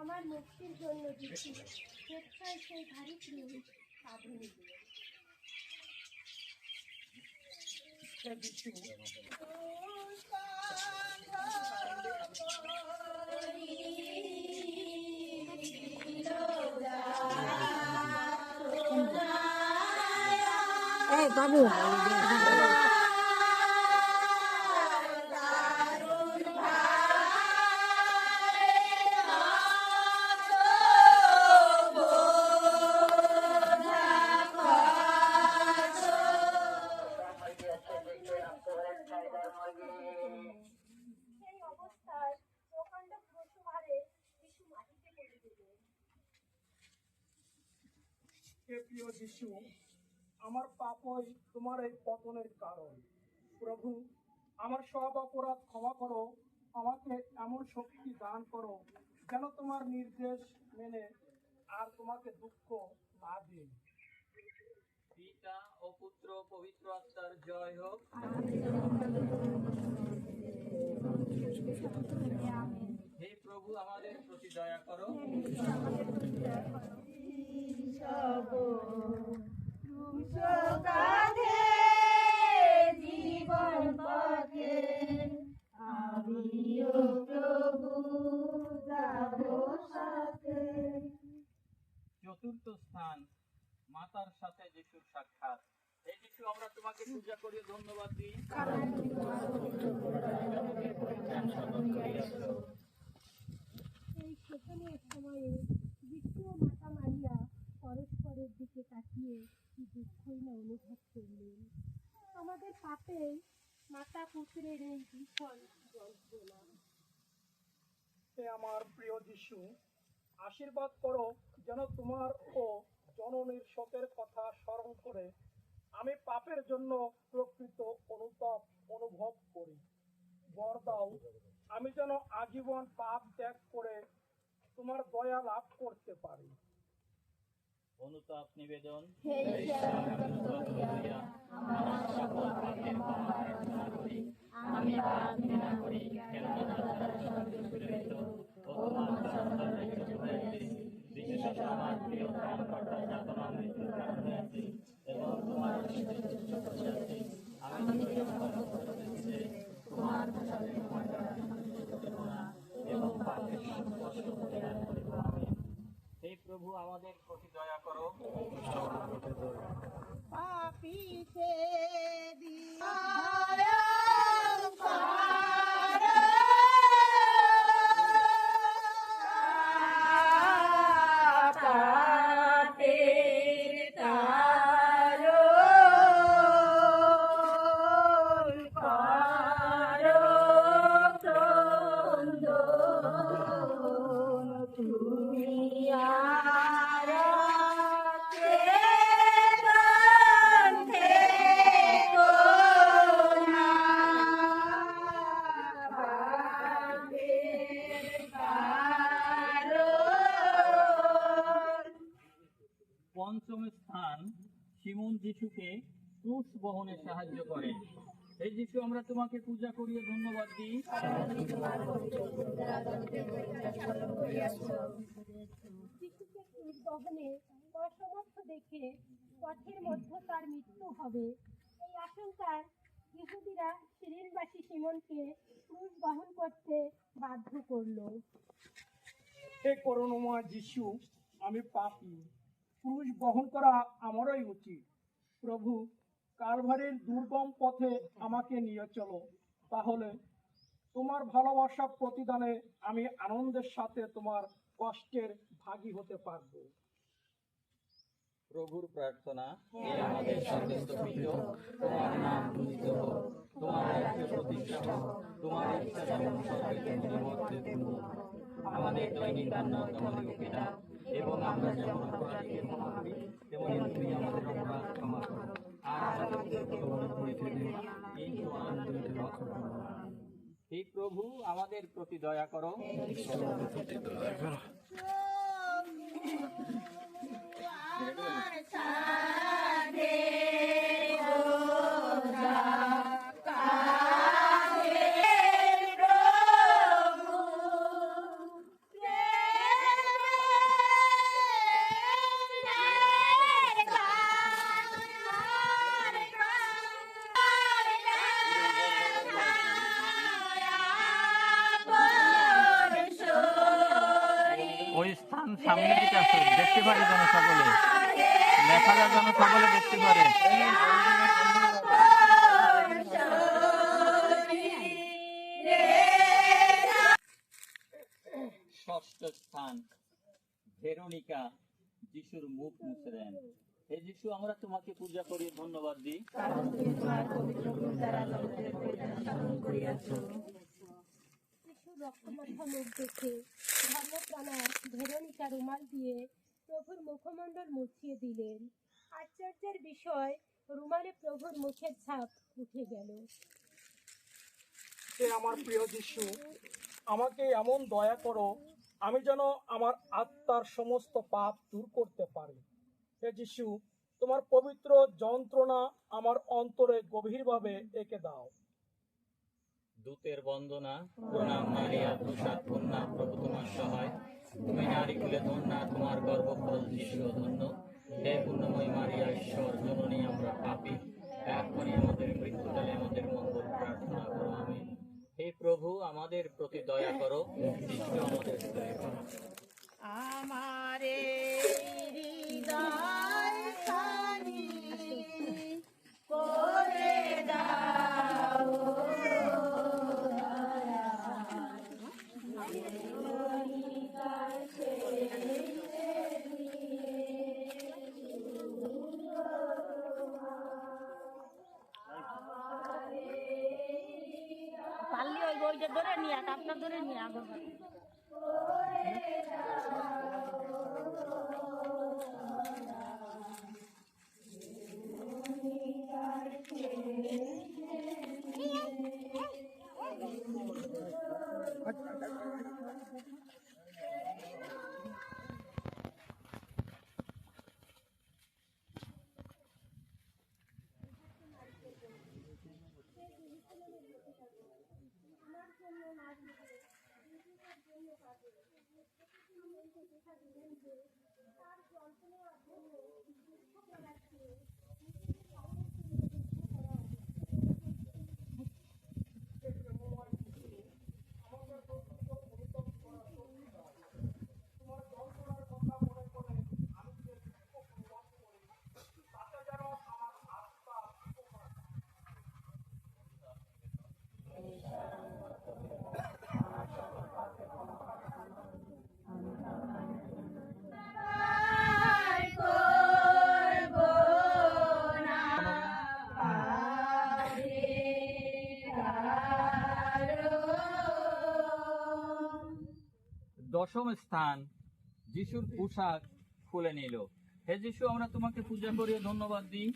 আমার মুক্তির জন্য দিচ্ছি স্বেচ্ছায় সেই ভারী ক্রুশ কাঁধে নিবে। এই বাবু সেই অবস্থায় প্রকাণ্ড প্রসূভারে শিশু মাটিতে পড়ে দেবে। হে প্রিয় যিশু, আমার পাপই তোমার এই পতনের কারণ। প্রভু, আমার সব অপরাধ ক্ষমা করো, আমাকে এমন শক্তি দান করো যেন তোমার নির্দেশ মেনে আর তোমাকে দুঃখ না দিই। পিতা ও পুত্র পবিত্র আত্মার জয় হোক। হে প্রভু, আমাদের প্রতি দয়া করো। জীবন পথে আমিও প্রভু যাব সাথে। চতুর্থ স্থান, মাতার সাথে যিশুর সাক্ষাৎ। এই যিশু, আমরা তোমাকে পূজা করি, ধন্যবাদ দিই। এই শোচনীয় সময়ে যিশু ও মাতা মারিয়া পরস্পরের দিকে তাকিয়ে কি দুঃখই না অনুভব করলেন। আমাদের পাপে মাতা পুত্রের এই ভীষণ যন্ত্রণা। হে আমার প্রিয় যিশু, আশীর্বাদ করো যেন তোমার ও জননীর শোকের কথা স্মরণ করে আমি পাপের জন্য প্রকৃত অনুতাপ অনুভব করি। বর দাও, আমি যেন আজীবন পাপ ত্যাগ করে তোমার দয়া লাভ করতে পারি। অনুতাপ নিবেদন। আমি পাপ ঘৃণা করি, কেননা তার সঙ্গে প্রেরিত ও তোমার সন্তান রেখেছে হয়েছি, বিশেষত আমার প্রিয় ত্রাণকর্তা যাতনা মৃত্যুর কারণে আছি এবং তোমার আছি। আমি তোমার সাথে তোমার এবং পাপের স্পর্শ পরিহার করিব। আমিন। হে প্রভু, আমাদের প্রতি দয়া করো। পাপিতে দিয়া পঞ্চম স্থান, শিমুন যিশুকে ক্রুশ বহনে সাহায্য করে। এই যিশু, আমরা তোমাকে পূজা করি ও ধন্যবাদ দিই। যিশুকে ক্রুশ বহনে অসমর্থ দেখে পথের মধ্যে তার মৃত্যু হবে এই আশঙ্কার ইহুদিরা সিরিনবাসী সিমনকে ক্রুশ বহন করতে বাধ্য করলো। হে করুণাময় যিশু, আমি পাপী, ক্রুশ বহন করা আমারই উচিত। প্রভু, কালভারির দুর্গম পথে আমাকে নিয়ে চলো, তাহলে তোমার ভালোবাসা প্রতিদানে আমি আনন্দের সাথে তোমার কষ্টের ভাগী হতে পারবো। প্রভুর প্রার্থনা। হে আমাদের স্বর্গস্থ পিতা, তোমার নাম পূজিত হোক, তোমার রাজ্য প্রতিষ্ঠা হোক, তোমার ইচ্ছা যেমন স্বর্গে তেমনি মর্ত্যে হোক। আমাদের দৈনিক আন্ন আমাদেরকে দাও, এবং আমরা যেমন অপরাধীকে ক্ষমা করি, তেমনি তুমি আমাদের অপরাধ ক্ষমা করো। আর আমাদের প্রলোভনে পরিতে দিও না, কিন্তু আমাদের হইতে রক্ষা করো। হে প্রভু, আমাদের প্রতি দয়া করো। সামনের দিকে আসো, দেখতে পারে যেন সকলে, দেখা যায় যেন সকলে দেখতে পারে। ষষ্ঠ স্থান, ভেরোনিকা যিশুর মুখ মুছে দেন। হে যিশু, আমরা তোমাকে পূজা করি, ধন্যবাদ দিই। শিশুর রক্তমাখা মুখ দেখে ধর্মপ্রাণা ভেরোনিকা রুমাল দিয়ে প্রভুর মুখমণ্ডল মুছিয়ে দিলেন। আশ্চর্যের বিষয়, রুমালে প্রভুর মুখের ছাপ উঠে গেল। হে আমার প্রিয় যিশু, আমাকে এমন দয়া করো আমি যেন আমার আত্মার সমস্ত পাপ দূর করতে পারি। হে যিশু, তোমার পবিত্র যন্ত্রণা আমার অন্তরে গভীরভাবে এঁকে দাও। দূতের বন্দনা, প্রণাম মারিয়া, প্রসাদ কন্যা, প্রভু তোমার সহায়। তুমি নারী কুলে ধন্যা, তোমার গর্ভফল যিশু ধন্য। হে পুণ্যময়ী মারিয়া, ঈশ্বর জননী, আমরা পাপী, এখনই আমাদের মৃত্যুকালে আমাদের মঙ্গল প্রার্থনা করো, আমিন। হে প্রভু, আমাদের প্রতি দয়া করো, যিশু আমাদের দয়া করো। আমারে হৃদয় খানি করে দাও পারলি ওই বইটা ধরে নিয়ে কাপটা ধরে নিয়ে আগর দশম স্থান, যিশুর পোশাক খুলে নিল। হে যিশু, আমরা তোমাকে পূজা করি, ধন্যবাদ দিই।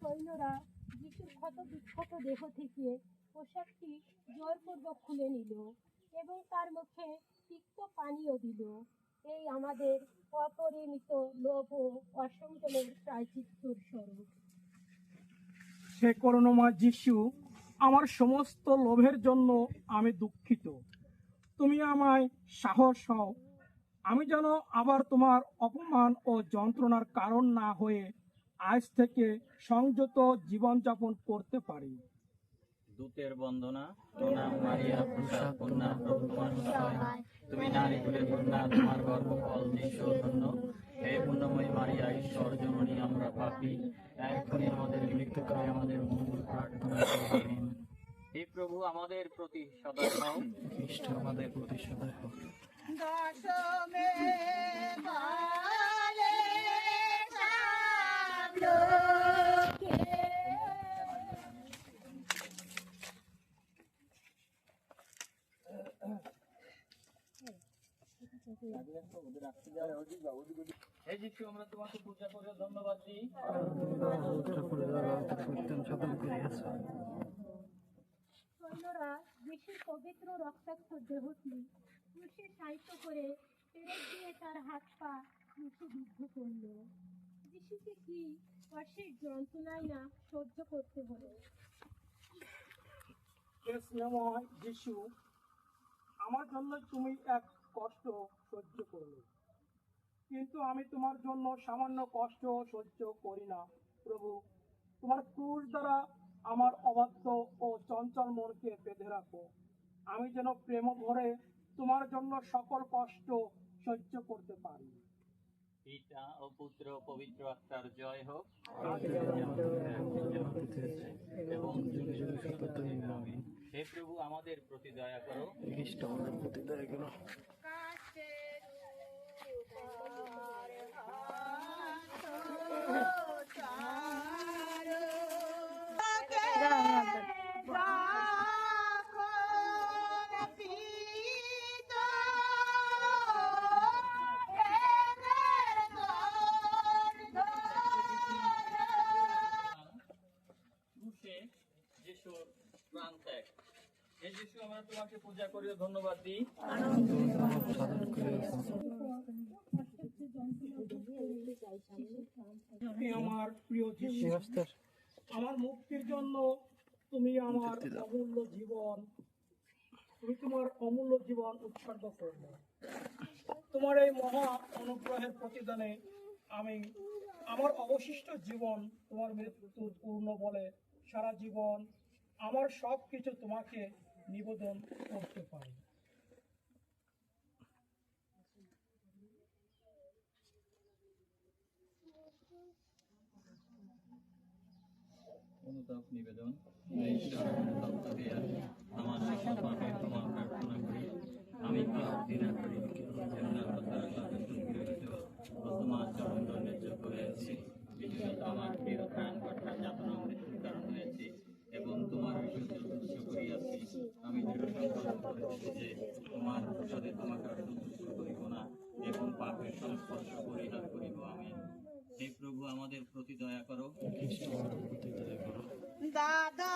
সৈন্যরা যিশুর ক্ষত বিক্ষত দেহ থেকে পোশাকটি জোরপূর্বক খুলে নিল এবং তার মুখে তিক্ত পানীয় দিল। এই আমাদের অপরিমিত লোভ ও অসংযমের প্রায়শ্চিত্তর স্বরূপ। সে করুণাময় যিশু, আমার সমস্ত লোভের জন্য আমি দুঃখিত। তুমি আমায় সাহস হও, আমি যেন আবার তোমার অপমান ও যন্ত্রণার কারণ না হয়ে আজ থেকে সংযত জীবনযাপন করতে পারি। দূতের বন্দনা, প্রণাম মারিয়া, প্রসাদ কন্যা, প্রভু তোমার সহায়। তুমি নারী কুলে ধন্যা, তোমার গর্ভফল যিশু ধন্য। হে পুণ্যময়ী মারিয়া, ঈশ্বর জননী, আমরা পাপী, এখনই আমাদের মৃত্যুকালে আমাদের মঙ্গল প্রার্থনা করো, আমিন। হে প্রভু, আমাদের প্রতি সদয় হও, খ্রিস্ট আমাদের প্রতি সদয় হও। দশমে বালে সব লোকে হে যিশু, আমরা তোমাকে পূজা করে ধন্যবাদ দিই। সৈন্যরা যিশুর পবিত্র রক্তাক্ত দেহটি ক্রুশে সাহিত্য করে পেরেক দিয়ে তার হাত পা ক্রুশে বিদ্ধ করল। যিশুকে কি অশেষ যন্ত্রণায় না সহ্য করতে হলো। হে স্নেহময় যিশু, আমার জন্য তুমি এক কষ্ট সহ্য করলে, কিন্তু আমি তোমার জন্য সামান্য কষ্ট সহ্য করি না। প্রভু, তোমার ক্রুশ দ্বারা আমার অবাধ্য ও চঞ্চল মনকে বেঁধে রাখো। আমি যেন প্রেম ভরে তোমার জন্য সকল কষ্ট সহ্য করতে পারি। পিতা ও পুত্র ও পবিত্র আত্মার জয় হোক। এবং যুগে যুগে সততই আমিন। হে প্রভু, আমাদের প্রতি দয়া করো। ক্রুশে যিশুর প্রাণ ত্যাগ। হে যিশু, আমরা তোমাকে পূজা করি ও ধন্যবাদ দিই। হে আমার প্রিয় যিশু, আমার মুক্তির জন্য তুমি তোমার অমূল্য জীবন উৎসর্গ করলে। তোমার এই মহা অনুগ্রহের প্রতিদানে আমি আমার অবশিষ্ট জীবন তোমার মৃত্যুর পূর্ণ বলে সারা জীবন আমার সব কিছু তোমাকে নিবেদন করতে পারি। অনুতাপ নিবেদন। আমার সকল পাপের ক্ষমা প্রার্থনা করি। আমি পাপ ঘৃণা করি, তোমার চরণ দণ্ডের যোগ্য হয়েছি। বিশেষত আমার প্রিয় ত্রাণকর্তার যাতনা মৃত্যুর কারণ হয়েছি এবং তোমার বিশুদ্ধ তুচ্ছ করিয়াছি। আমি দৃঢ় সংকল্প করেছি যে তোমার প্রসাদে তোমাকে অসন্তুষ্ট করিব না এবং পাপের সংস্পর্শ পরিহার করিব। আমিন। হে প্রভু, আমাদের প্রতি দয়া করো। দাদা